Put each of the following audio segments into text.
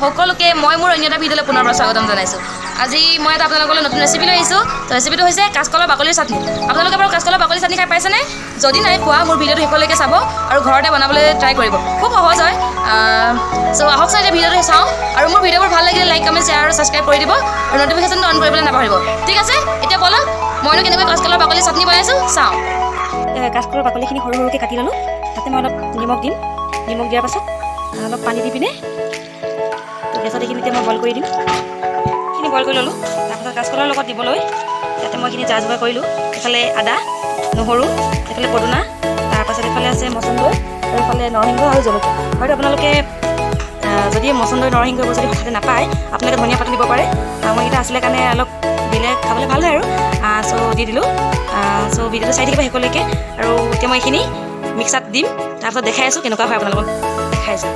সকলোকে মই মোৰ অন্য এটা ভিডিঅ'লৈ পুনৰ স্বাগতম জনাইছোঁ। আজি মই এটা আপোনালোকলৈ নতুন ৰেচিপি লৈ আহিছোঁ। তো ৰেচিপিটো হৈছে কাঁচকলৰ বাকলিৰ চাটনি। আপোনালোকে বাৰু কাঁচকলৰ বাকলিৰ চাটনি খাই পাইছেনে? যদি নাই পোৱা মোৰ ভিডিঅ'টো শেষলৈকে চাব আৰু ঘৰতে বনাবলৈ ট্ৰাই কৰিব। খুব সহজ হয়। চ' আহকচোন এতিয়া ভিডিঅ'টো চাওঁ আৰু মোৰ ভিডিঅ'বোৰ ভাল লাগিলে লাইক কমেণ্ট শ্বেয়াৰ আৰু ছাবস্ক্ৰাইব কৰি দিব আৰু ন'টিফিকেশ্যনটো অন কৰিবলৈ নাপাহৰিব। ঠিক আছে, এতিয়া ব'লক মইনো কেনেকৈ কাঁচকলৰ বাকলিৰ চাটনি বনাইছোঁ চাওঁ। কাঁচকলৰ বাকলিখিনি সৰু সৰুকৈ কাটি ল'লোঁ। তাতে মই অলপ নিমখ দিম। নিমখ দিয়াৰ পাছত অলপ পানী দি পিনে গেছত এইখিনি এতিয়া মই বইল কৰি দিম। এইখিনি বইল কৰি ল'লোঁ। তাৰপাছত কাঁচকলৰ লগত দিবলৈ ইয়াতে মই এইখিনি যা যোগাৰ কৰিলোঁ। এইফালে আদা, নহৰু, এইফালে পদুনা, তাৰপাছত এইফালে আছে মচন্দৈ আৰু এইফালে নৰসিংহ আৰু জলকীয়া। হয়তো আপোনালোকে যদি মচন্দৈ নৰসিংহ যদি হঠাতে নাপায় আপোনালোকে ধনিয়া পাত দিব পাৰে। মই এইকেইটা আছিলে কাৰণে অলপ দিলে খাবলৈ ভাল হয় আৰু চ' দি দিলোঁ। চ' ভিডিঅ'টো চাই থাকিব শেষলৈকে আৰু এতিয়া মই এইখিনি মিক্সাৰত দিম। তাৰপাছত দেখাই আছোঁ কেনেকুৱা হয় আপোনালোকক দেখাই আছোঁ।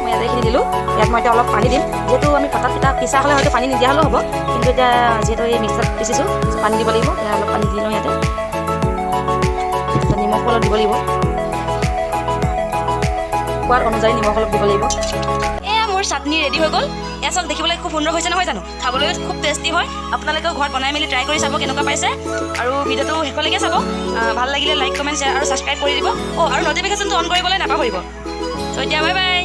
মই ইয়াতে এইখিনি দিলোঁ। ইয়াত মই এতিয়া অলপ পানী দিম। যিহেতু আমি পাতাত পিছা হ'লে হয়তো পানী নিদিয়া হ'লেও হ'ব, কিন্তু এতিয়া যিহেতু এই মিক্সাৰত পিচিছোঁ পানী দিব লাগিব। এতিয়া অলপ পানী দি লওঁ ইয়াতে। নিমখ অলপ দিব লাগিব। সোৱাদ অনুযায়ী নিমখ অলপ দিব লাগিব। এয়া মোৰ চাটনি ৰেডি হৈ গ'ল। এয়া চাওক দেখিবলৈ খুব সুন্দৰ হৈছে নহয় জানো? খাবলৈও খুব টেষ্টি হয়। আপোনালোকেও ঘৰত বনাই মেলি ট্ৰাই কৰি চাব কেনেকুৱা পাইছে আৰু ভিডিঅ'টো শেষলৈকে চাব। ভাল লাগিলে লাইক কমেণ্ট শ্বেয়াৰ আৰু ছাবস্ক্ৰাইব কৰি দিব। আৰু ন'টিফিকেশ্যনটো অন কৰিবলৈ নাপাহৰিব। চ' এতিয়া বাই বাই।